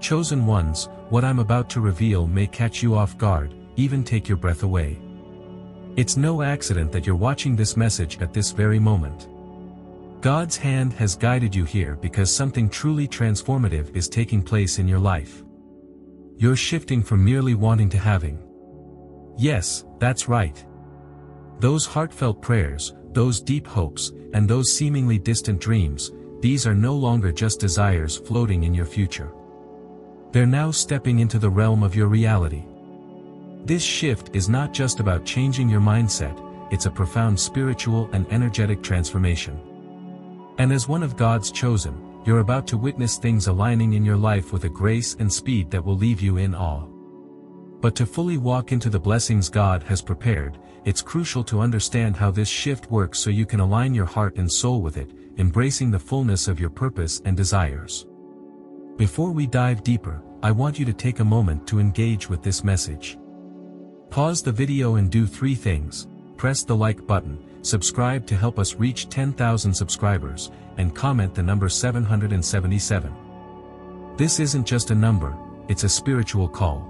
Chosen ones, what I'm about to reveal may catch you off guard, even take your breath away. It's no accident that you're watching this message at this very moment. God's hand has guided you here because something truly transformative is taking place in your life. You're shifting from merely wanting to having. Yes, that's right. Those heartfelt prayers, those deep hopes, and those seemingly distant dreams, these are no longer just desires floating in your future. They're now stepping into the realm of your reality. This shift is not just about changing your mindset, it's a profound spiritual and energetic transformation. And as one of God's chosen, you're about to witness things aligning in your life with a grace and speed that will leave you in awe. But to fully walk into the blessings God has prepared, it's crucial to understand how this shift works so you can align your heart and soul with it, embracing the fullness of your purpose and desires. Before we dive deeper, I want you to take a moment to engage with this message. Pause the video and do 3 things: press the like button, subscribe to help us reach 10,000 subscribers, and comment the number 777. This isn't just a number, it's a spiritual call.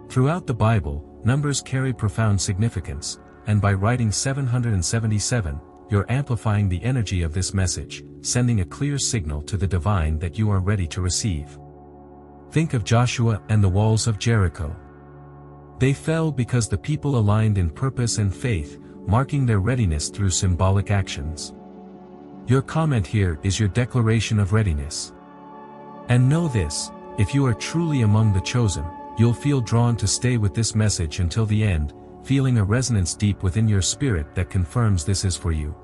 Throughout the Bible, numbers carry profound significance, and by writing 777, you're amplifying the energy of this message, sending a clear signal to the divine that you are ready to receive. Think of Joshua and the walls of Jericho. They fell because the people aligned in purpose and faith, marking their readiness through symbolic actions. Your comment here is your declaration of readiness. And know this, if you are truly among the chosen, you'll feel drawn to stay with this message until the end, feeling a resonance deep within your spirit that confirms this is for you.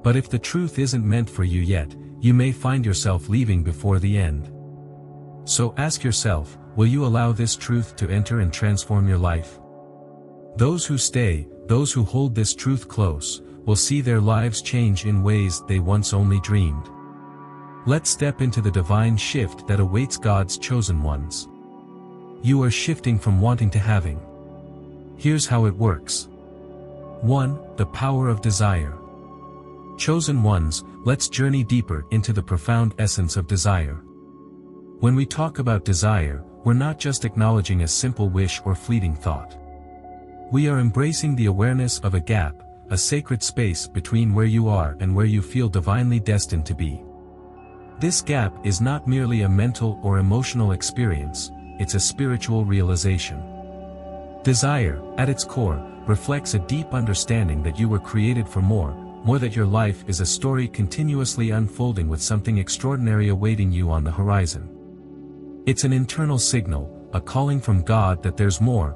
But if the truth isn't meant for you yet, you may find yourself leaving before the end. So ask yourself, will you allow this truth to enter and transform your life? Those who stay, those who hold this truth close, will see their lives change in ways they once only dreamed. Let's step into the divine shift that awaits God's chosen ones. You are shifting from wanting to having. Here's how it works. 1. The power of desire. Chosen ones, let's journey deeper into the profound essence of desire. When we talk about desire, we're not just acknowledging a simple wish or fleeting thought. We are embracing the awareness of a gap, a sacred space between where you are and where you feel divinely destined to be. This gap is not merely a mental or emotional experience, it's a spiritual realization. Desire, at its core, reflects a deep understanding that you were created for more that your life is a story continuously unfolding with something extraordinary awaiting you on the horizon. It's an internal signal, a calling from God that there's more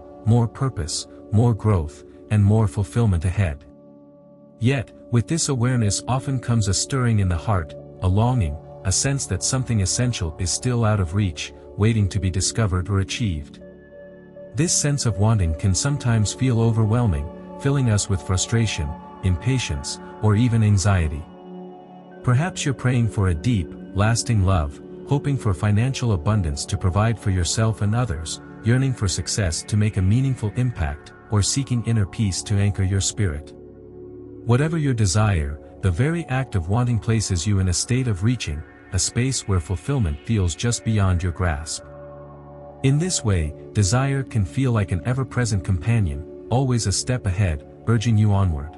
purpose, more growth, and more fulfillment ahead. Yet, with this awareness often comes a stirring in the heart, a longing, a sense that something essential is still out of reach, waiting to be discovered or achieved. This sense of wanting can sometimes feel overwhelming, filling us with frustration, impatience, or even anxiety. Perhaps you're praying for a deep, lasting love, hoping for financial abundance to provide for yourself and others, yearning for success to make a meaningful impact, or seeking inner peace to anchor your spirit. Whatever your desire, the very act of wanting places you in a state of reaching, a space where fulfillment feels just beyond your grasp. In this way, desire can feel like an ever-present companion, always a step ahead, urging you onward.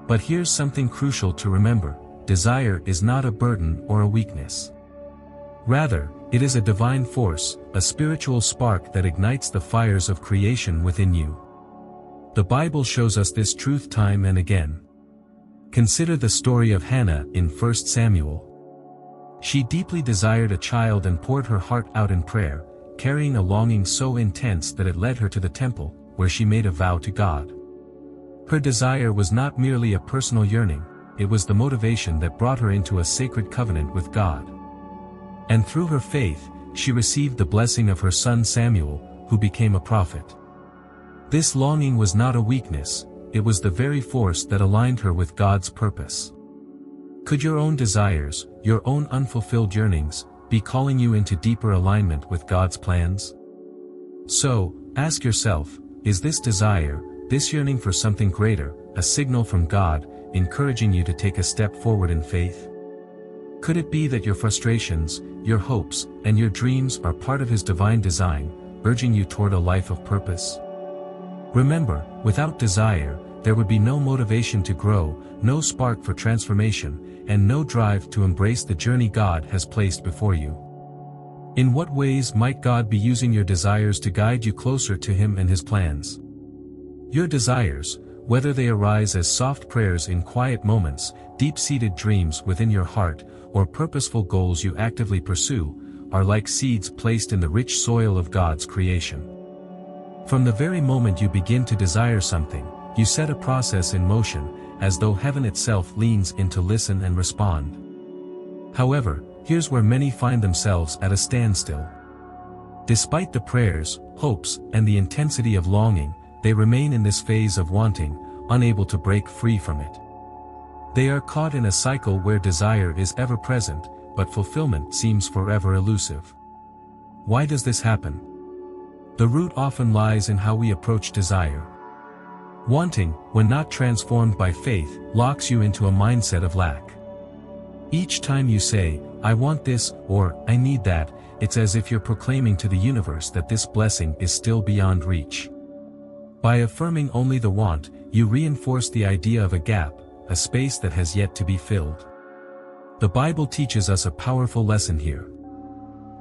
But here's something crucial to remember: desire is not a burden or a weakness. Rather, it is a divine force, a spiritual spark that ignites the fires of creation within you. The Bible shows us this truth time and again. Consider the story of Hannah in 1 Samuel. She deeply desired a child and poured her heart out in prayer, carrying a longing so intense that it led her to the temple, where she made a vow to God. Her desire was not merely a personal yearning, it was the motivation that brought her into a sacred covenant with God. And through her faith, she received the blessing of her son Samuel, who became a prophet. This longing was not a weakness, it was the very force that aligned her with God's purpose. Could your own desires, your own unfulfilled yearnings, be calling you into deeper alignment with God's plans? So, ask yourself, is this desire, this yearning for something greater, a signal from God, encouraging you to take a step forward in faith? Could it be that your frustrations, your hopes, and your dreams are part of His divine design, urging you toward a life of purpose? Remember, without desire, there would be no motivation to grow, no spark for transformation, and no drive to embrace the journey God has placed before you. In what ways might God be using your desires to guide you closer to Him and His plans? Your desires, whether they arise as soft prayers in quiet moments, deep-seated dreams within your heart, or purposeful goals you actively pursue, are like seeds placed in the rich soil of God's creation. From the very moment you begin to desire something, you set a process in motion, as though heaven itself leans in to listen and respond. However, here's where many find themselves at a standstill. Despite the prayers, hopes, and the intensity of longing, they remain in this phase of wanting, unable to break free from it. They are caught in a cycle where desire is ever present, but fulfillment seems forever elusive. Why does this happen? The root often lies in how we approach desire. Wanting, when not transformed by faith, locks you into a mindset of lack. Each time you say, "I want this," or "I need that," it's as if you're proclaiming to the universe that this blessing is still beyond reach. By affirming only the want, you reinforce the idea of a gap, a space that has yet to be filled. The Bible teaches us a powerful lesson here.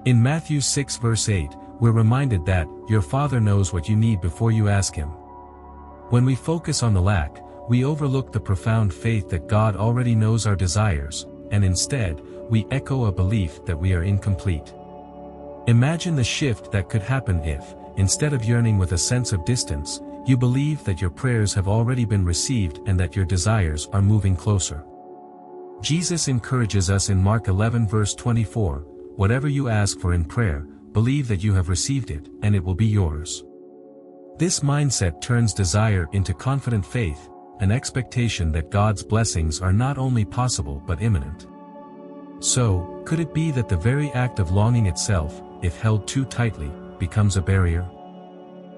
In Matthew 6 verse 8, we're reminded that, "Your Father knows what you need before you ask Him." When we focus on the lack, we overlook the profound faith that God already knows our desires, and instead, we echo a belief that we are incomplete. Imagine the shift that could happen if, instead of yearning with a sense of distance, you believe that your prayers have already been received and that your desires are moving closer. Jesus encourages us in Mark 11 verse 24, "Whatever you ask for in prayer, believe that you have received it, and it will be yours." This mindset turns desire into confident faith, an expectation that God's blessings are not only possible but imminent. So, could it be that the very act of longing itself, if held too tightly, becomes a barrier?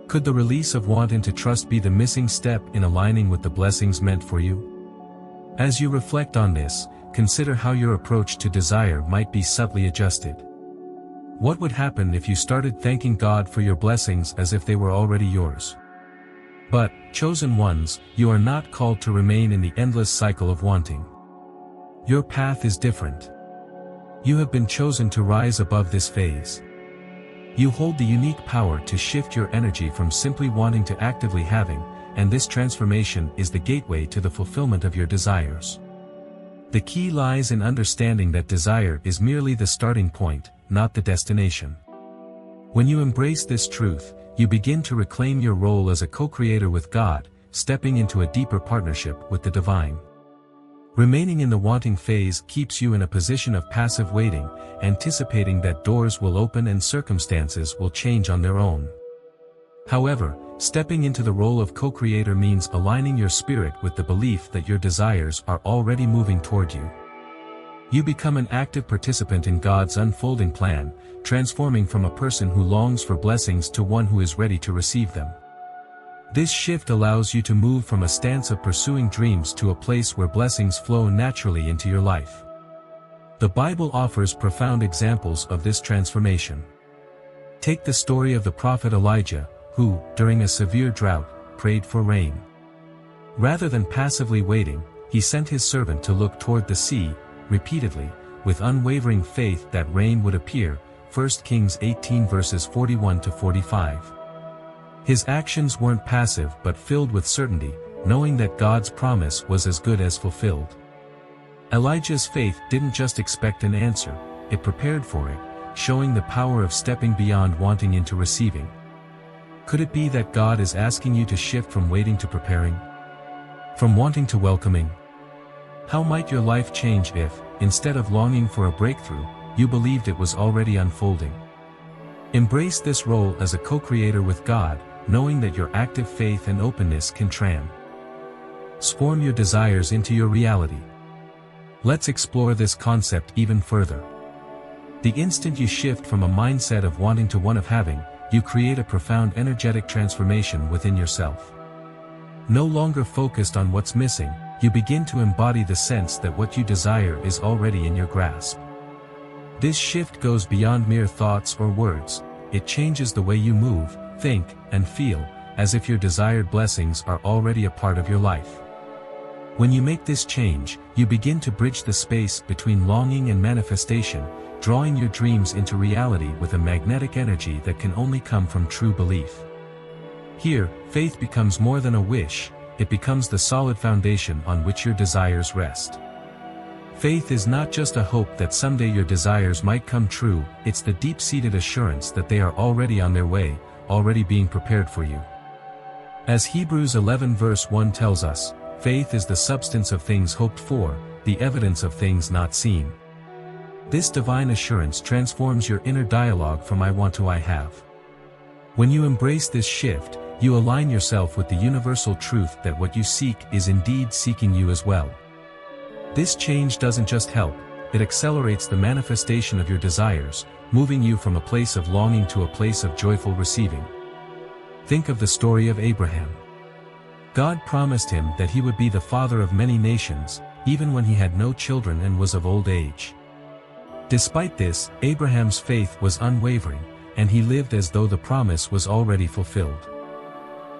Could the release of want into trust be the missing step in aligning with the blessings meant for you? As you reflect on this, consider how your approach to desire might be subtly adjusted. What would happen if you started thanking God for your blessings as if they were already yours? But, chosen ones, you are not called to remain in the endless cycle of wanting. Your path is different. You have been chosen to rise above this phase. You hold the unique power to shift your energy from simply wanting to actively having, and this transformation is the gateway to the fulfillment of your desires. The key lies in understanding that desire is merely the starting point, not the destination. When you embrace this truth, you begin to reclaim your role as a co-creator with God, stepping into a deeper partnership with the divine. Remaining in the wanting phase keeps you in a position of passive waiting, anticipating that doors will open and circumstances will change on their own. However, stepping into the role of co-creator means aligning your spirit with the belief that your desires are already moving toward you. You become an active participant in God's unfolding plan, transforming from a person who longs for blessings to one who is ready to receive them. This shift allows you to move from a stance of pursuing dreams to a place where blessings flow naturally into your life. The Bible offers profound examples of this transformation. Take the story of the prophet Elijah, who, during a severe drought, prayed for rain. Rather than passively waiting, he sent his servant to look toward the sea, repeatedly, with unwavering faith that rain would appear. 1 Kings 18 verses 41 to 45. His actions weren't passive but filled with certainty, knowing that God's promise was as good as fulfilled. Elijah's faith didn't just expect an answer, it prepared for it, showing the power of stepping beyond wanting into receiving. Could it be that God is asking you to shift from waiting to preparing? From wanting to welcoming? How might your life change if, instead of longing for a breakthrough, you believed it was already unfolding? Embrace this role as a co-creator with God, knowing that your active faith and openness can transform your desires into your reality. Let's explore this concept even further. The instant you shift from a mindset of wanting to one of having, you create a profound energetic transformation within yourself. No longer focused on what's missing, you begin to embody the sense that what you desire is already in your grasp. This shift goes beyond mere thoughts or words, it changes the way you move, think, and feel, as if your desired blessings are already a part of your life. When you make this change, you begin to bridge the space between longing and manifestation, drawing your dreams into reality with a magnetic energy that can only come from true belief. Here, faith becomes more than a wish, it becomes the solid foundation on which your desires rest. Faith is not just a hope that someday your desires might come true, it's the deep-seated assurance that they are already on their way, already being prepared for you. As Hebrews 11 verse 1 tells us, faith is the substance of things hoped for, the evidence of things not seen. This divine assurance transforms your inner dialogue from I want to I have. When you embrace this shift, you align yourself with the universal truth that what you seek is indeed seeking you as well. This change doesn't just help, it accelerates the manifestation of your desires, moving you from a place of longing to a place of joyful receiving. Think of the story of Abraham. God promised him that he would be the father of many nations, even when he had no children and was of old age. Despite this, Abraham's faith was unwavering, and he lived as though the promise was already fulfilled.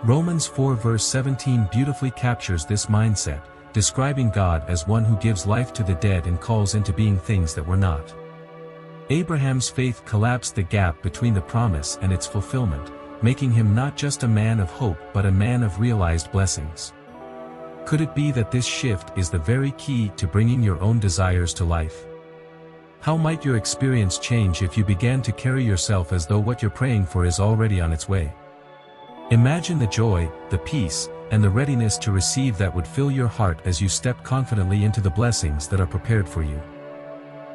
Romans 4 verse 17 beautifully captures this mindset, describing God as one who gives life to the dead and calls into being things that were not. Abraham's faith collapsed the gap between the promise and its fulfillment, making him not just a man of hope but a man of realized blessings. Could it be that this shift is the very key to bringing your own desires to life? How might your experience change if you began to carry yourself as though what you're praying for is already on its way? Imagine the joy, the peace, and the readiness to receive that would fill your heart as you step confidently into the blessings that are prepared for you.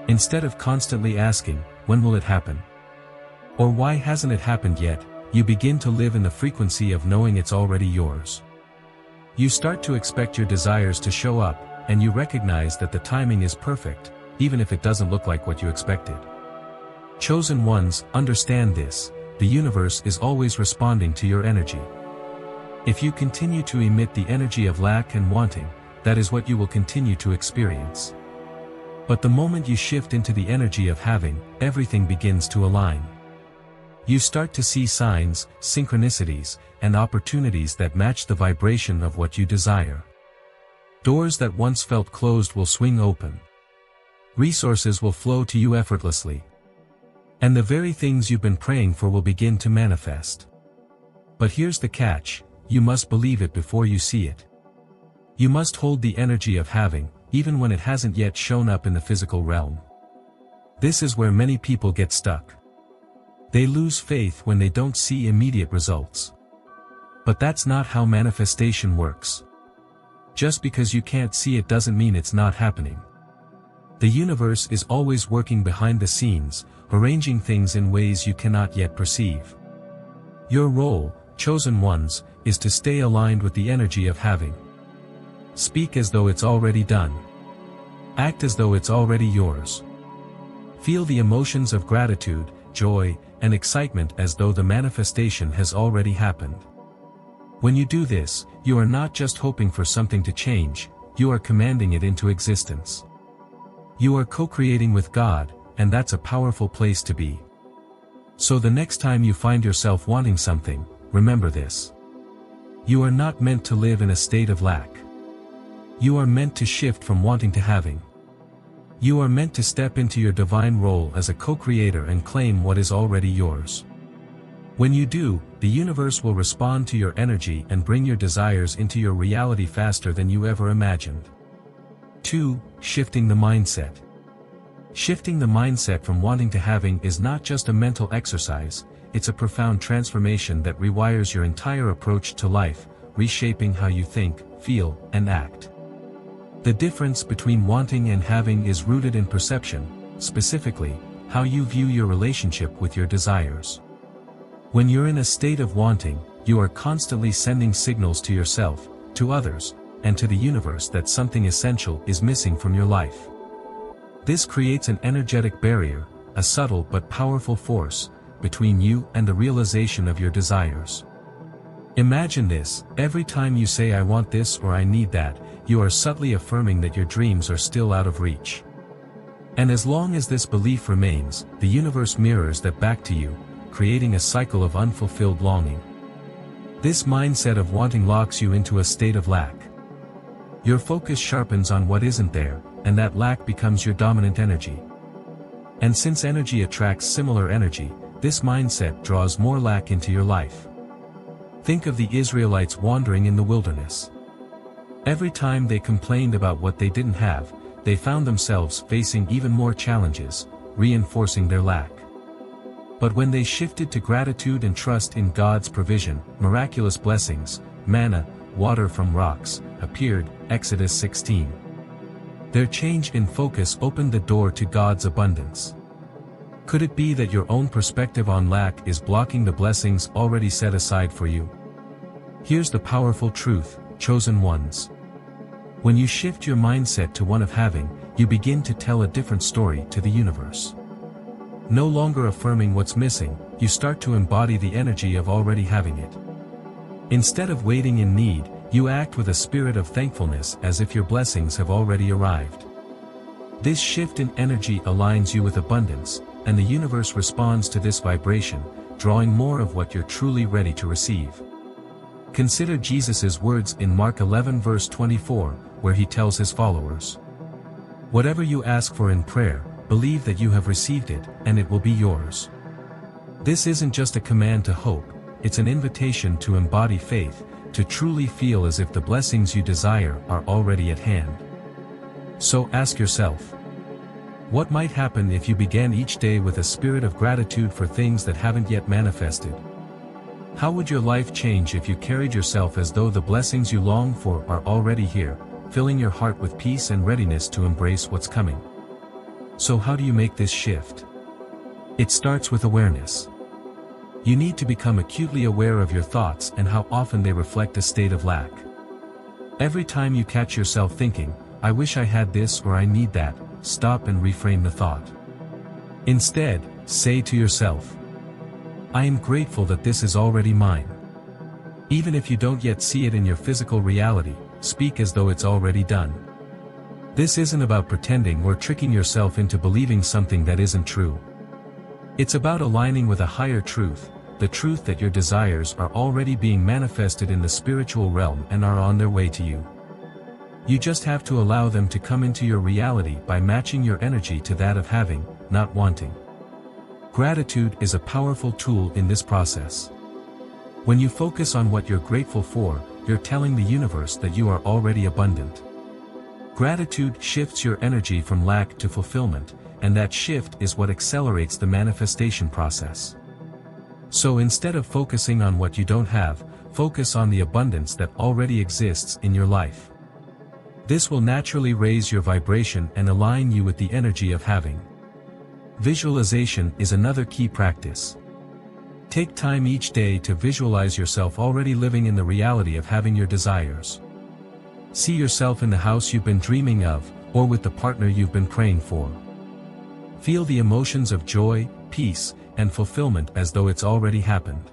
Instead of constantly asking, when will it happen? Or why hasn't it happened yet? You begin to live in the frequency of knowing it's already yours. You start to expect your desires to show up, and you recognize that the timing is perfect, even if it doesn't look like what you expected. Chosen ones, understand this, the universe is always responding to your energy. If you continue to emit the energy of lack and wanting, that is what you will continue to experience. But the moment you shift into the energy of having, everything begins to align. You start to see signs, synchronicities, and opportunities that match the vibration of what you desire. Doors that once felt closed will swing open. Resources will flow to you effortlessly. And the very things you've been praying for will begin to manifest. But here's the catch, you must believe it before you see it. You must hold the energy of having, even when it hasn't yet shown up in the physical realm. This is where many people get stuck. They lose faith when they don't see immediate results. But that's not how manifestation works. Just because you can't see it doesn't mean it's not happening. The universe is always working behind the scenes, arranging things in ways you cannot yet perceive. Your role, chosen ones, is to stay aligned with the energy of having. Speak as though it's already done. Act as though it's already yours. Feel the emotions of gratitude, joy, and excitement as though the manifestation has already happened. When you do this, you are not just hoping for something to change, you are commanding it into existence. You are co-creating with God, and that's a powerful place to be. So the next time you find yourself wanting something, remember this. You are not meant to live in a state of lack. You are meant to shift from wanting to having. You are meant to step into your divine role as a co-creator and claim what is already yours. When you do, the universe will respond to your energy and bring your desires into your reality faster than you ever imagined. 2. Shifting the mindset. Shifting the mindset from wanting to having is not just a mental exercise, it's a profound transformation that rewires your entire approach to life, reshaping how you think, feel, and act. The difference between wanting and having is rooted in perception, specifically, how you view your relationship with your desires. When you're in a state of wanting, you are constantly sending signals to yourself, to others, and to the universe that something essential is missing from your life. This creates an energetic barrier, a subtle but powerful force, between you and the realization of your desires. Imagine this, every time you say I want this or I need that, you are subtly affirming that your dreams are still out of reach. And as long as this belief remains, the universe mirrors that back to you, creating a cycle of unfulfilled longing. This mindset of wanting locks you into a state of lack. Your focus sharpens on what isn't there, and that lack becomes your dominant energy. And since energy attracts similar energy, this mindset draws more lack into your life. Think of the Israelites wandering in the wilderness. Every time they complained about what they didn't have, they found themselves facing even more challenges, reinforcing their lack. But when they shifted to gratitude and trust in God's provision, miraculous blessings, manna, water from rocks, appeared, Exodus 16. Their change in focus opened the door to God's abundance. Could it be that your own perspective on lack is blocking the blessings already set aside for you? Here's the powerful truth, chosen ones. When you shift your mindset to one of having, you begin to tell a different story to the universe. No longer affirming what's missing, you start to embody the energy of already having it. Instead of waiting in need, you act with a spirit of thankfulness as if your blessings have already arrived. This shift in energy aligns you with abundance, and the universe responds to this vibration, drawing more of what you're truly ready to receive. Consider Jesus' words in Mark 11 verse 24, where he tells his followers, "Whatever you ask for in prayer, believe that you have received it, and it will be yours." This isn't just a command to hope, it's an invitation to embody faith, to truly feel as if the blessings you desire are already at hand. So ask yourself, what might happen if you began each day with a spirit of gratitude for things that haven't yet manifested? How would your life change if you carried yourself as though the blessings you long for are already here, filling your heart with peace and readiness to embrace what's coming? So how do you make this shift? It starts with awareness. You need to become acutely aware of your thoughts and how often they reflect a state of lack. Every time you catch yourself thinking, "I wish I had this" or "I need that," stop and reframe the thought. Instead, say to yourself, "I am grateful that this is already mine." Even if you don't yet see it in your physical reality, speak as though it's already done. This isn't about pretending or tricking yourself into believing something that isn't true. It's about aligning with a higher truth, the truth that your desires are already being manifested in the spiritual realm and are on their way to you. You just have to allow them to come into your reality by matching your energy to that of having, not wanting. Gratitude is a powerful tool in this process. When you focus on what you're grateful for, you're telling the universe that you are already abundant. Gratitude shifts your energy from lack to fulfillment, and that shift is what accelerates the manifestation process. So instead of focusing on what you don't have, focus on the abundance that already exists in your life. This will naturally raise your vibration and align you with the energy of having. Visualization is another key practice. Take time each day to visualize yourself already living in the reality of having your desires. See yourself in the house you've been dreaming of, or with the partner you've been praying for. Feel the emotions of joy, peace, and fulfillment as though it's already happened.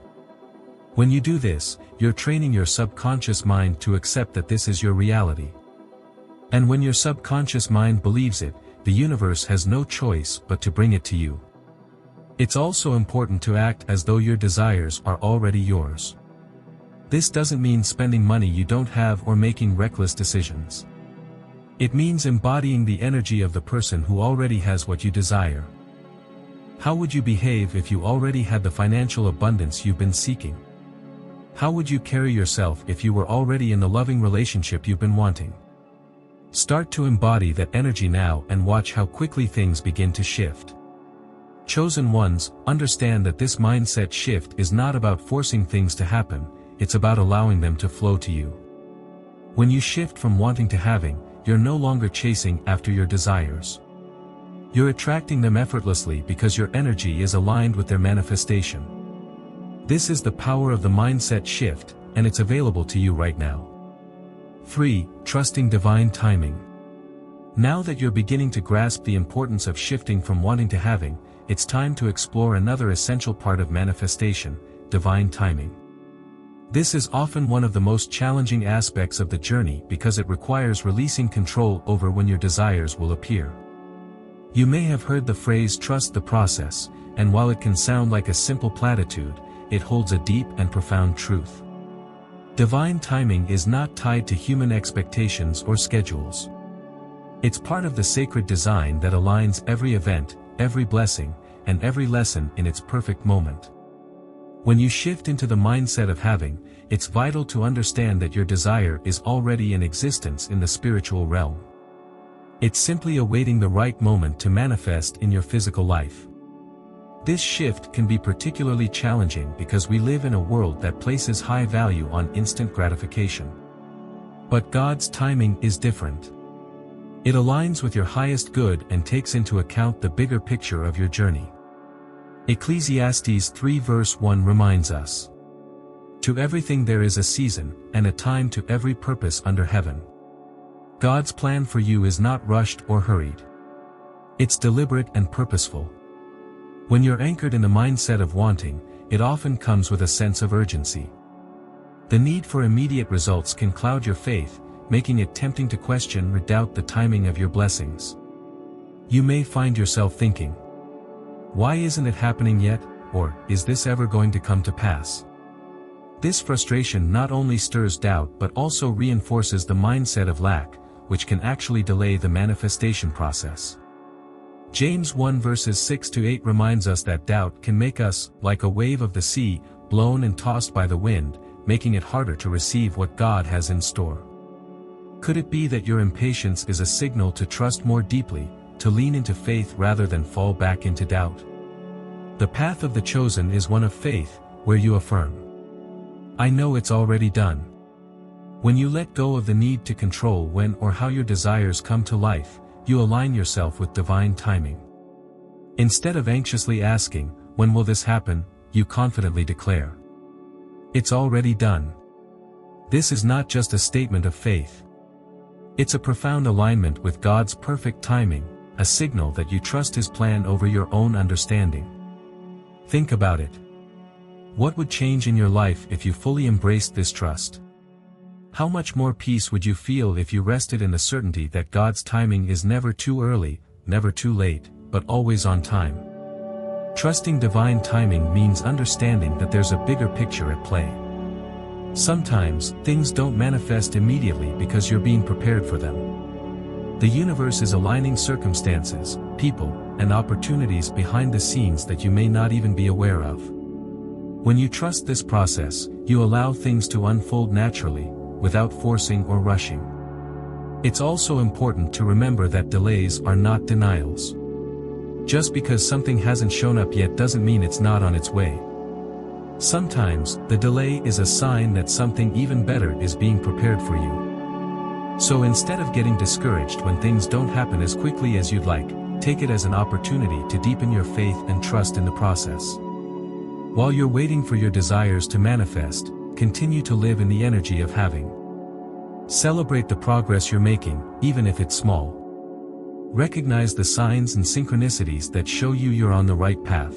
When you do this, you're training your subconscious mind to accept that this is your reality. And when your subconscious mind believes it, the universe has no choice but to bring it to you. It's also important to act as though your desires are already yours. This doesn't mean spending money you don't have or making reckless decisions. It means embodying the energy of the person who already has what you desire. How would you behave if you already had the financial abundance you've been seeking? How would you carry yourself if you were already in the loving relationship you've been wanting? Start to embody that energy now and watch how quickly things begin to shift. Chosen ones, understand that this mindset shift is not about forcing things to happen, it's about allowing them to flow to you. When you shift from wanting to having, you're no longer chasing after your desires. You're attracting them effortlessly because your energy is aligned with their manifestation. This is the power of the mindset shift, and it's available to you right now. 3. Trusting divine timing. Now that you're beginning to grasp the importance of shifting from wanting to having, it's time to explore another essential part of manifestation, divine timing. This is often one of the most challenging aspects of the journey because it requires releasing control over when your desires will appear. You may have heard the phrase "trust the process," and while it can sound like a simple platitude, it holds a deep and profound truth. Divine timing is not tied to human expectations or schedules. It's part of the sacred design that aligns every event, every blessing, and every lesson in its perfect moment. When you shift into the mindset of having, it's vital to understand that your desire is already in existence in the spiritual realm. It's simply awaiting the right moment to manifest in your physical life. This shift can be particularly challenging because we live in a world that places high value on instant gratification. But God's timing is different. It aligns with your highest good and takes into account the bigger picture of your journey. Ecclesiastes 3 verse 1 reminds us, "To everything there is a season, and a time to every purpose under heaven." God's plan for you is not rushed or hurried. It's deliberate and purposeful. When you're anchored in the mindset of wanting, it often comes with a sense of urgency. The need for immediate results can cloud your faith, making it tempting to question or doubt the timing of your blessings. You may find yourself thinking, "Why isn't it happening yet?" or "Is this ever going to come to pass?" This frustration not only stirs doubt but also reinforces the mindset of lack, which can actually delay the manifestation process. James 1 verses 6-8 reminds us that doubt can make us like a wave of the sea, blown and tossed by the wind, making it harder to receive what God has in store. Could it be that your impatience is a signal to trust more deeply, to lean into faith rather than fall back into doubt? The path of the chosen is one of faith, where you affirm, "I know it's already done." When you let go of the need to control when or how your desires come to life, you align yourself with divine timing. Instead of anxiously asking, "When will this happen?" you confidently declare, "It's already done." This is not just a statement of faith. It's a profound alignment with God's perfect timing, a signal that you trust His plan over your own understanding. Think about it. What would change in your life if you fully embraced this trust? How much more peace would you feel if you rested in the certainty that God's timing is never too early, never too late, but always on time? Trusting divine timing means understanding that there's a bigger picture at play. Sometimes, things don't manifest immediately because you're being prepared for them. The universe is aligning circumstances, people, and opportunities behind the scenes that you may not even be aware of. When you trust this process, you allow things to unfold naturally, without forcing or rushing. It's also important to remember that delays are not denials. Just because something hasn't shown up yet doesn't mean it's not on its way. Sometimes, the delay is a sign that something even better is being prepared for you. So instead of getting discouraged when things don't happen as quickly as you'd like, take it as an opportunity to deepen your faith and trust in the process. While you're waiting for your desires to manifest, continue to live in the energy of having. Celebrate the progress you're making, even if it's small. Recognize the signs and synchronicities that show you're on the right path.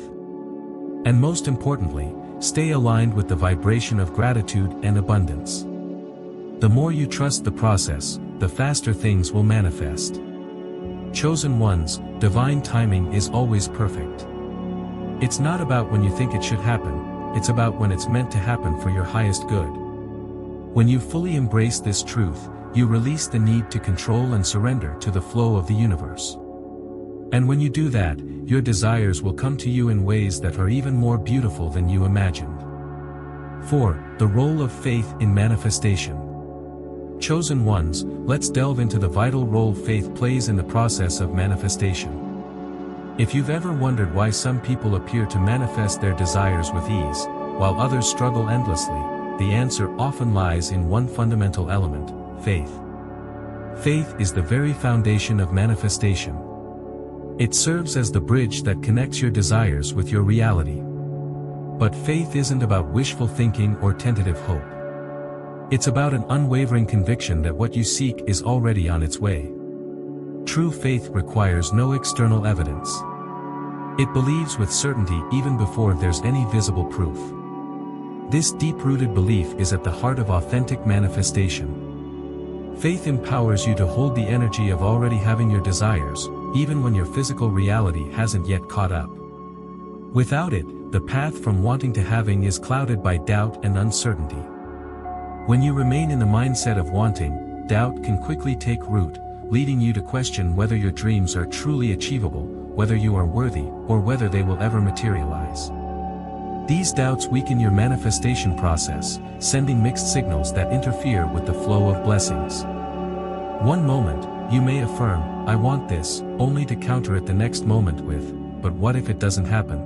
And most importantly, stay aligned with the vibration of gratitude and abundance. The more you trust the process, the faster things will manifest. Chosen ones, divine timing is always perfect. It's not about when you think it should happen, it's about when it's meant to happen for your highest good. When you fully embrace this truth, you release the need to control and surrender to the flow of the universe. And when you do that, your desires will come to you in ways that are even more beautiful than you imagined. 4. The role of faith in manifestation. Chosen ones, let's delve into the vital role faith plays in the process of manifestation. If you've ever wondered why some people appear to manifest their desires with ease, while others struggle endlessly, the answer often lies in one fundamental element: faith. Faith is the very foundation of manifestation. It serves as the bridge that connects your desires with your reality. But faith isn't about wishful thinking or tentative hope. It's about an unwavering conviction that what you seek is already on its way. True faith requires no external evidence. It believes with certainty even before there's any visible proof. This deep-rooted belief is at the heart of authentic manifestation. Faith empowers you to hold the energy of already having your desires, even when your physical reality hasn't yet caught up. Without it, the path from wanting to having is clouded by doubt and uncertainty. When you remain in the mindset of wanting, doubt can quickly take root, leading you to question whether your dreams are truly achievable, whether you are worthy, or whether they will ever materialize. These doubts weaken your manifestation process, sending mixed signals that interfere with the flow of blessings. One moment, you may affirm, "I want this," only to counter it the next moment with, "But what if it doesn't happen?"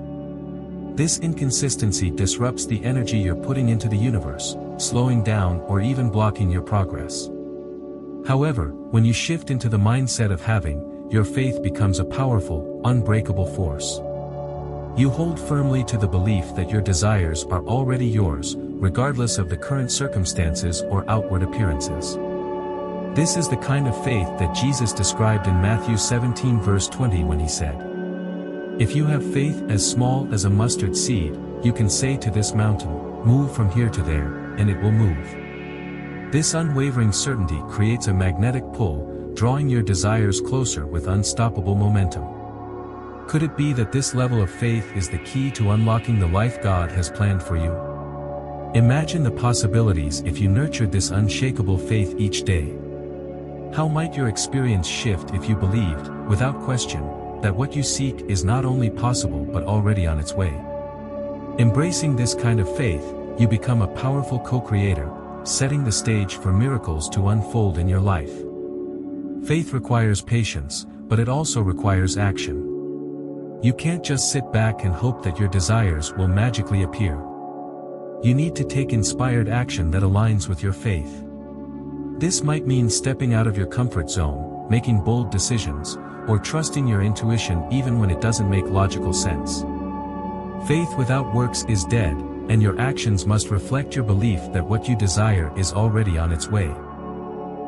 This inconsistency disrupts the energy you're putting into the universe, slowing down or even blocking your progress. However, when you shift into the mindset of having, your faith becomes a powerful, unbreakable force. You hold firmly to the belief that your desires are already yours, regardless of the current circumstances or outward appearances. This is the kind of faith that Jesus described in Matthew 17 verse 20 when he said, "If you have faith as small as a mustard seed, you can say to this mountain, 'Move from here to there,' and it will move." This unwavering certainty creates a magnetic pull, drawing your desires closer with unstoppable momentum. Could it be that this level of faith is the key to unlocking the life God has planned for you? Imagine the possibilities if you nurtured this unshakable faith each day. How might your experience shift if you believed, without question, that what you seek is not only possible but already on its way? Embracing this kind of faith, you become a powerful co-creator, setting the stage for miracles to unfold in your life. Faith requires patience, but it also requires action. You can't just sit back and hope that your desires will magically appear. You need to take inspired action that aligns with your faith. This might mean stepping out of your comfort zone, making bold decisions, or trusting your intuition even when it doesn't make logical sense. Faith without works is dead, and your actions must reflect your belief that what you desire is already on its way.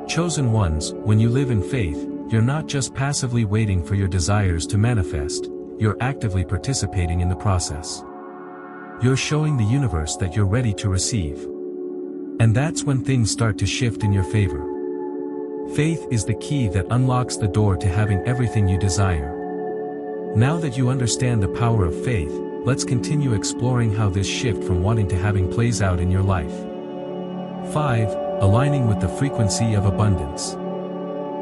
Chosen ones, when you live in faith, you're not just passively waiting for your desires to manifest. You're actively participating in the process. You're showing the universe that you're ready to receive. And that's when things start to shift in your favor. Faith is the key that unlocks the door to having everything you desire. Now that you understand the power of faith, let's continue exploring how this shift from wanting to having plays out in your life. 5. Aligning with the frequency of abundance.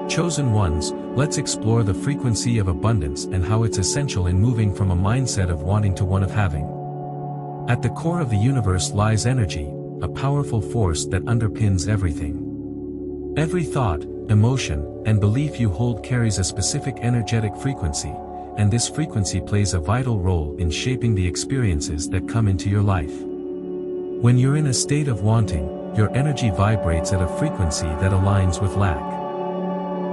Chosen ones, let's explore the frequency of abundance and how it's essential in moving from a mindset of wanting to one of having. At the core of the universe lies energy, a powerful force that underpins everything. Every thought, emotion, and belief you hold carries a specific energetic frequency, and this frequency plays a vital role in shaping the experiences that come into your life. When you're in a state of wanting, your energy vibrates at a frequency that aligns with lack.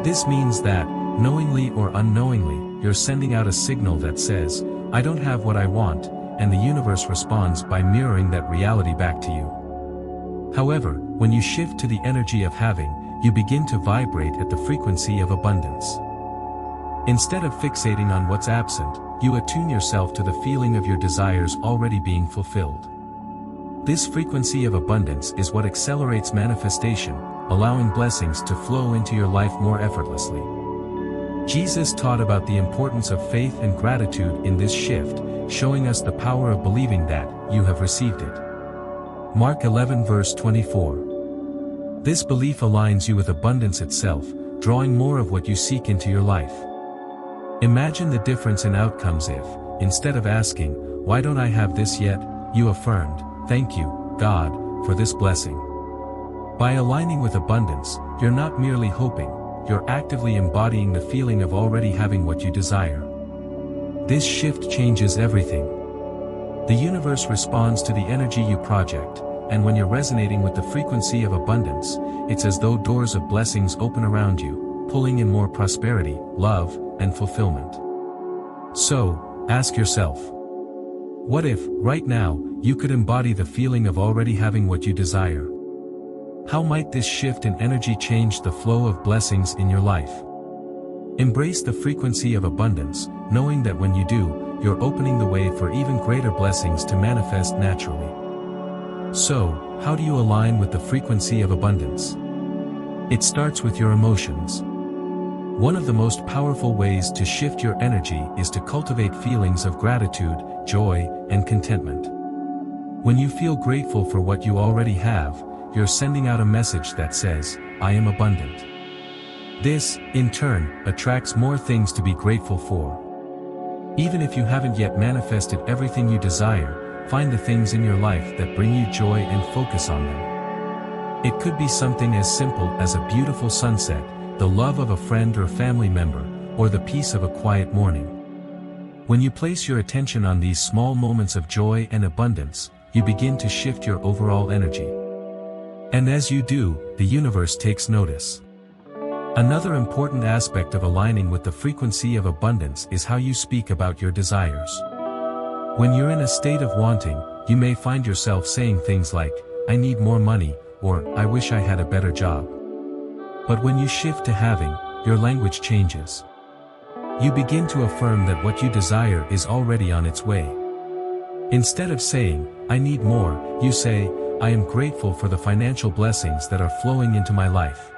This means that, knowingly or unknowingly, you're sending out a signal that says, "I don't have what I want," and the universe responds by mirroring that reality back to you. However, when you shift to the energy of having, you begin to vibrate at the frequency of abundance. Instead of fixating on what's absent, you attune yourself to the feeling of your desires already being fulfilled. This frequency of abundance is what accelerates manifestation, allowing blessings to flow into your life more effortlessly. Jesus taught about the importance of faith and gratitude in this shift, showing us the power of believing that you have received it. Mark 11 verse 24. This belief aligns you with abundance itself, drawing more of what you seek into your life. Imagine the difference in outcomes if, instead of asking, "Why don't I have this yet?" you affirmed, "Thank you, God, for this blessing." By aligning with abundance, you're not merely hoping, you're actively embodying the feeling of already having what you desire. This shift changes everything. The universe responds to the energy you project, and when you're resonating with the frequency of abundance, it's as though doors of blessings open around you, pulling in more prosperity, love, and fulfillment. So, ask yourself, what if, right now, you could embody the feeling of already having what you desire? How might this shift in energy change the flow of blessings in your life? Embrace the frequency of abundance, knowing that when you do, you're opening the way for even greater blessings to manifest naturally. So, how do you align with the frequency of abundance? It starts with your emotions. One of the most powerful ways to shift your energy is to cultivate feelings of gratitude, joy, and contentment. When you feel grateful for what you already have, you're sending out a message that says, I am abundant. This, in turn, attracts more things to be grateful for. Even if you haven't yet manifested everything you desire, find the things in your life that bring you joy and focus on them. It could be something as simple as a beautiful sunset, the love of a friend or family member, or the peace of a quiet morning. When you place your attention on these small moments of joy and abundance, you begin to shift your overall energy. And as you do, the universe takes notice. Another important aspect of aligning with the frequency of abundance is how you speak about your desires. When you're in a state of wanting, you may find yourself saying things like, I need more money, or I wish I had a better job. But when you shift to having, your language changes. You begin to affirm that what you desire is already on its way. Instead of saying, I need more, you say, I am grateful for the financial blessings that are flowing into my life.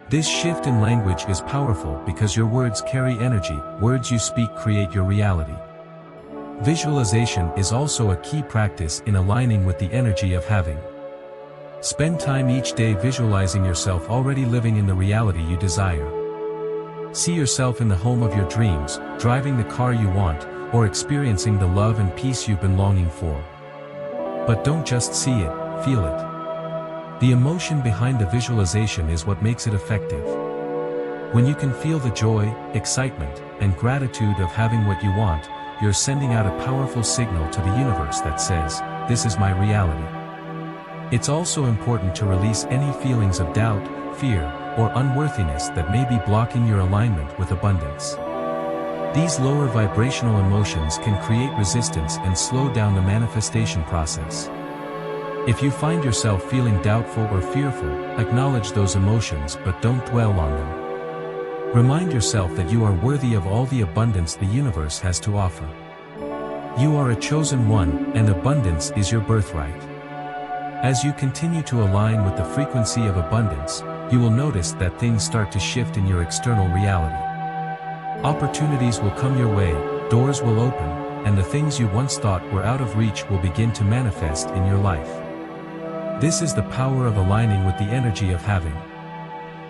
This shift in language is powerful because your words carry energy. Words you speak create your reality. Visualization is also a key practice in aligning with the energy of having. Spend time each day visualizing yourself already living in the reality you desire. See yourself in the home of your dreams, driving the car you want, or experiencing the love and peace you've been longing for. But don't just see it, feel it. The emotion behind the visualization is what makes it effective. When you can feel the joy, excitement, and gratitude of having what you want, you're sending out a powerful signal to the universe that says, this is my reality. It's also important to release any feelings of doubt, fear, or unworthiness that may be blocking your alignment with abundance. These lower vibrational emotions can create resistance and slow down the manifestation process. If you find yourself feeling doubtful or fearful, acknowledge those emotions but don't dwell on them. Remind yourself that you are worthy of all the abundance the universe has to offer. You are a chosen one, and abundance is your birthright. As you continue to align with the frequency of abundance, you will notice that things start to shift in your external reality. Opportunities will come your way, doors will open, and the things you once thought were out of reach will begin to manifest in your life. This is the power of aligning with the energy of having.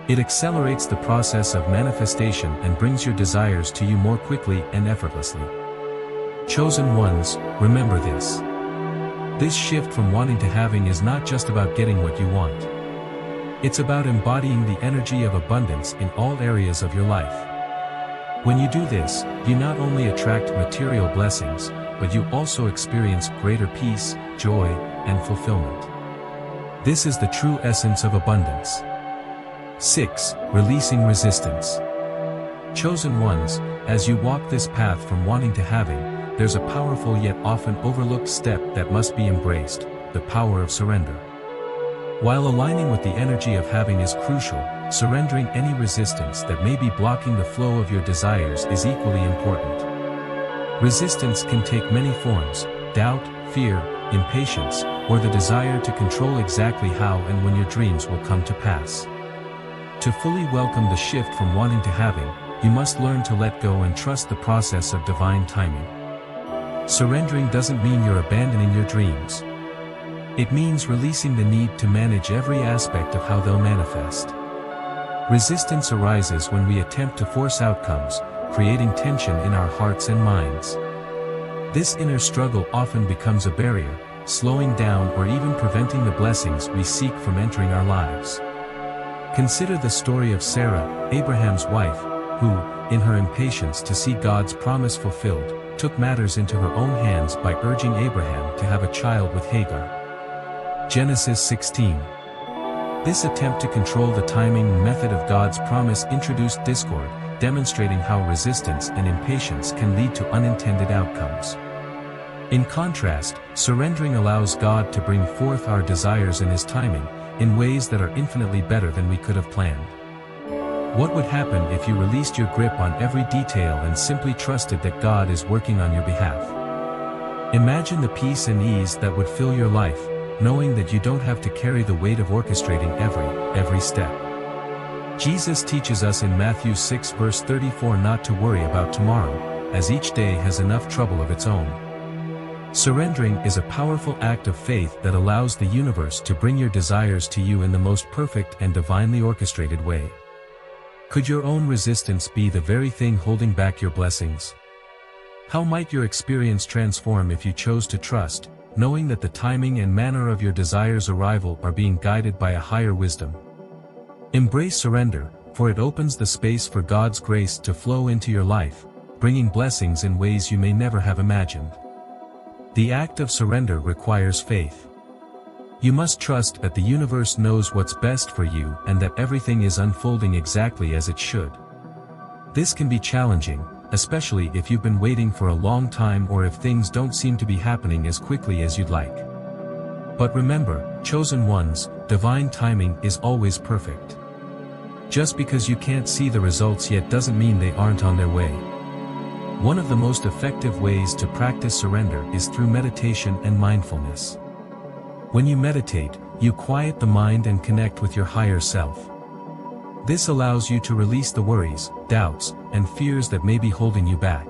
It accelerates the process of manifestation and brings your desires to you more quickly and effortlessly. Chosen ones, remember this. This shift from wanting to having is not just about getting what you want. It's about embodying the energy of abundance in all areas of your life. When you do this, you not only attract material blessings, but you also experience greater peace, joy, and fulfillment. This is the true essence of abundance. 6. Releasing resistance. Chosen ones, as you walk this path from wanting to having, there's a powerful yet often overlooked step that must be embraced, the power of surrender. While aligning with the energy of having is crucial, surrendering any resistance that may be blocking the flow of your desires is equally important. Resistance can take many forms: doubt, fear, impatience, or the desire to control exactly how and when your dreams will come to pass. To fully welcome the shift from wanting to having, you must learn to let go and trust the process of divine timing. Surrendering doesn't mean you're abandoning your dreams. It means releasing the need to manage every aspect of how they'll manifest. Resistance arises when we attempt to force outcomes, creating tension in our hearts and minds. This inner struggle often becomes a barrier, slowing down or even preventing the blessings we seek from entering our lives. Consider the story of Sarah, Abraham's wife, who, in her impatience to see God's promise fulfilled, took matters into her own hands by urging Abraham to have a child with Hagar. Genesis 16. This attempt to control the timing method of God's promise introduced discord, demonstrating how resistance and impatience can lead to unintended outcomes. In contrast, surrendering allows God to bring forth our desires in His timing, in ways that are infinitely better than we could have planned. What would happen if you released your grip on every detail and simply trusted that God is working on your behalf? Imagine the peace and ease that would fill your life, knowing that you don't have to carry the weight of orchestrating every step. Jesus teaches us in Matthew 6 verse 34 not to worry about tomorrow, as each day has enough trouble of its own. Surrendering is a powerful act of faith that allows the universe to bring your desires to you in the most perfect and divinely orchestrated way. Could your own resistance be the very thing holding back your blessings? How might your experience transform if you chose to trust, knowing that the timing and manner of your desires' arrival are being guided by a higher wisdom? Embrace surrender, for it opens the space for God's grace to flow into your life, bringing blessings in ways you may never have imagined. The act of surrender requires faith. You must trust that the universe knows what's best for you and that everything is unfolding exactly as it should. This can be challenging, especially if you've been waiting for a long time or if things don't seem to be happening as quickly as you'd like. But remember, chosen ones, divine timing is always perfect. Just because you can't see the results yet doesn't mean they aren't on their way. One of the most effective ways to practice surrender is through meditation and mindfulness. When you meditate, you quiet the mind and connect with your higher self. This allows you to release the worries, doubts, and fears that may be holding you back.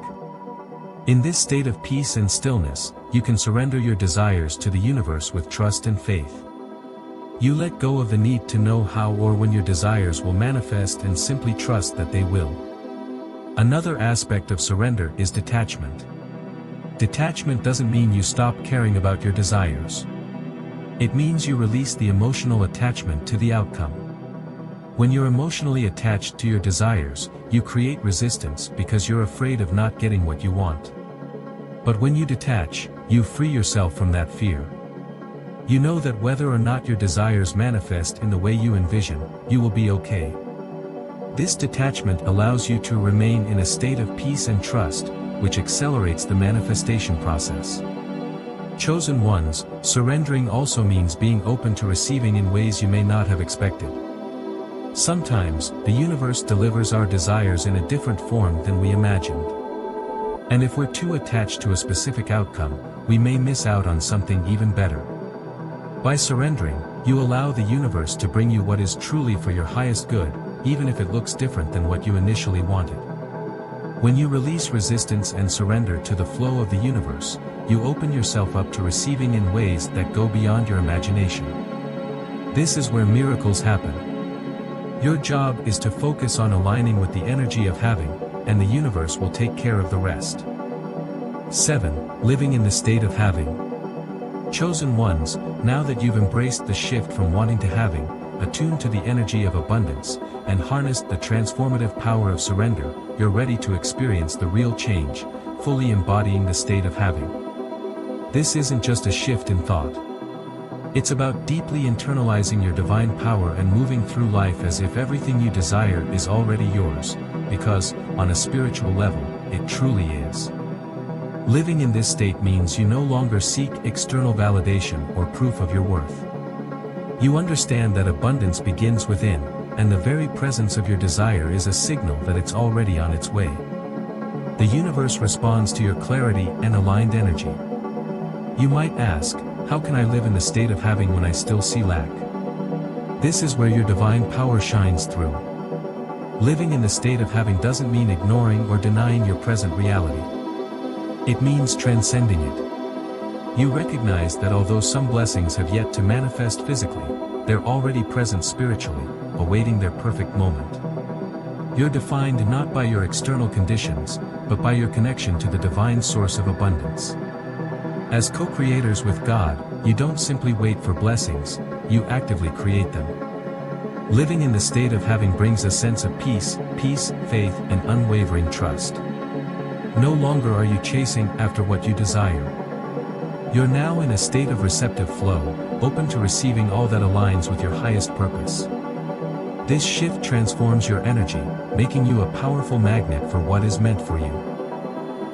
In this state of peace and stillness, you can surrender your desires to the universe with trust and faith. You let go of the need to know how or when your desires will manifest and simply trust that they will. Another aspect of surrender is detachment. Detachment doesn't mean you stop caring about your desires. It means you release the emotional attachment to the outcome. When you're emotionally attached to your desires, you create resistance because you're afraid of not getting what you want. But when you detach, you free yourself from that fear. You know that whether or not your desires manifest in the way you envision, you will be okay. This detachment allows you to remain in a state of peace and trust, which accelerates the manifestation process. Chosen ones, surrendering also means being open to receiving in ways you may not have expected. Sometimes, the universe delivers our desires in a different form than we imagined. And if we're too attached to a specific outcome, we may miss out on something even better. By surrendering, you allow the universe to bring you what is truly for your highest good, even if it looks different than what you initially wanted. When you release resistance and surrender to the flow of the universe, you open yourself up to receiving in ways that go beyond your imagination. This is where miracles happen. Your job is to focus on aligning with the energy of having, and the universe will take care of the rest. 7. Living in the state of having. Chosen ones, now that you've embraced the shift from wanting to having, attuned to the energy of abundance, and harnessed the transformative power of surrender, you're ready to experience the real change, fully embodying the state of having. This isn't just a shift in thought. It's about deeply internalizing your divine power and moving through life as if everything you desire is already yours, because, on a spiritual level, it truly is. Living in this state means you no longer seek external validation or proof of your worth. You understand that abundance begins within, and the very presence of your desire is a signal that it's already on its way. The universe responds to your clarity and aligned energy. You might ask, how can I live in the state of having when I still see lack? This is where your divine power shines through. Living in the state of having doesn't mean ignoring or denying your present reality. It means transcending it. You recognize that although some blessings have yet to manifest physically, they're already present spiritually, awaiting their perfect moment. You're defined not by your external conditions, but by your connection to the divine source of abundance. As co-creators with God, you don't simply wait for blessings, you actively create them. Living in the state of having brings a sense of peace, faith, and unwavering trust. No longer are you chasing after what you desire. You're now in a state of receptive flow, open to receiving all that aligns with your highest purpose. This shift transforms your energy, making you a powerful magnet for what is meant for you.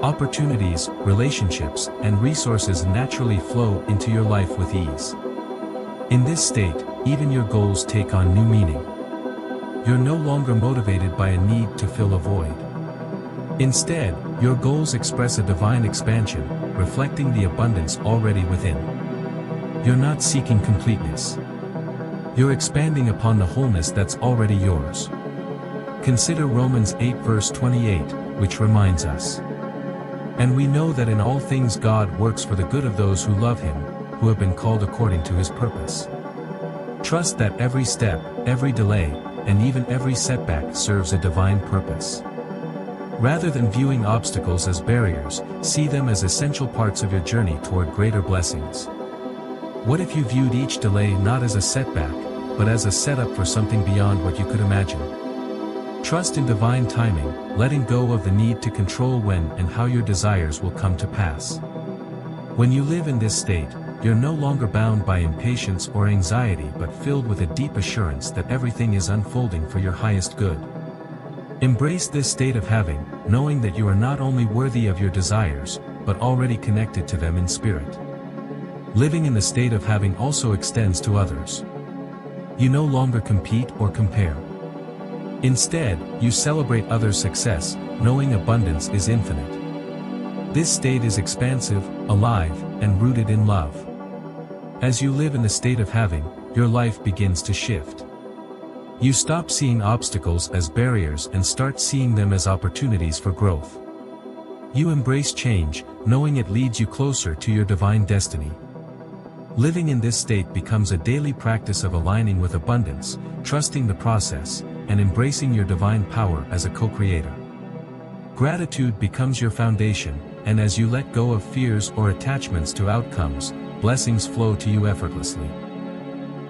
Opportunities, relationships, and resources naturally flow into your life with ease. In this state, even your goals take on new meaning. You're no longer motivated by a need to fill a void. Instead, your goals express a divine expansion, reflecting the abundance already within. You're not seeking completeness. You're expanding upon the wholeness that's already yours. Consider Romans 8 verse 28, which reminds us. And we know that in all things God works for the good of those who love Him, who have been called according to His purpose. Trust that every step, every delay, and even every setback serves a divine purpose. Rather than viewing obstacles as barriers, see them as essential parts of your journey toward greater blessings. What if you viewed each delay not as a setback, but as a setup for something beyond what you could imagine? Trust in divine timing, letting go of the need to control when and how your desires will come to pass. When you live in this state, you're no longer bound by impatience or anxiety but filled with a deep assurance that everything is unfolding for your highest good. Embrace this state of having, knowing that you are not only worthy of your desires, but already connected to them in spirit. Living in the state of having also extends to others. You no longer compete or compare. Instead, you celebrate others' success, knowing abundance is infinite. This state is expansive, alive, and rooted in love. As you live in the state of having, your life begins to shift. You stop seeing obstacles as barriers and start seeing them as opportunities for growth. You embrace change, knowing it leads you closer to your divine destiny. Living in this state becomes a daily practice of aligning with abundance, trusting the process, and embracing your divine power as a co-creator. Gratitude becomes your foundation, and as you let go of fears or attachments to outcomes, blessings flow to you effortlessly.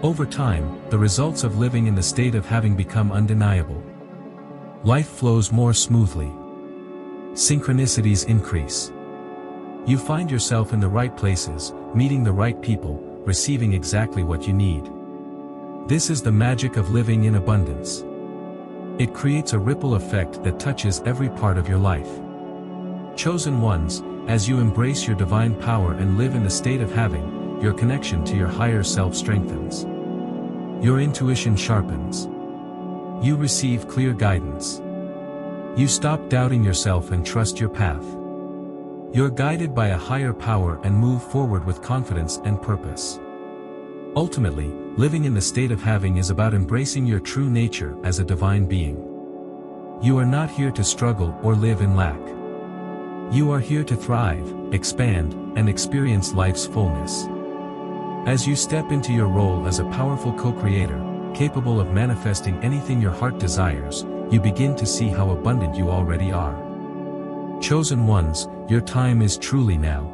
Over time, the results of living in the state of having become undeniable. Life flows more smoothly. Synchronicities increase. You find yourself in the right places, meeting the right people, receiving exactly what you need. This is the magic of living in abundance. It creates a ripple effect that touches every part of your life. Chosen ones, as you embrace your divine power and live in the state of having, your connection to your higher self strengthens. Your intuition sharpens. You receive clear guidance. You stop doubting yourself and trust your path. You're guided by a higher power and move forward with confidence and purpose. Ultimately, living in the state of having is about embracing your true nature as a divine being. You are not here to struggle or live in lack. You are here to thrive, expand, and experience life's fullness. As you step into your role as a powerful co-creator, capable of manifesting anything your heart desires, you begin to see how abundant you already are. Chosen ones, your time is truly now.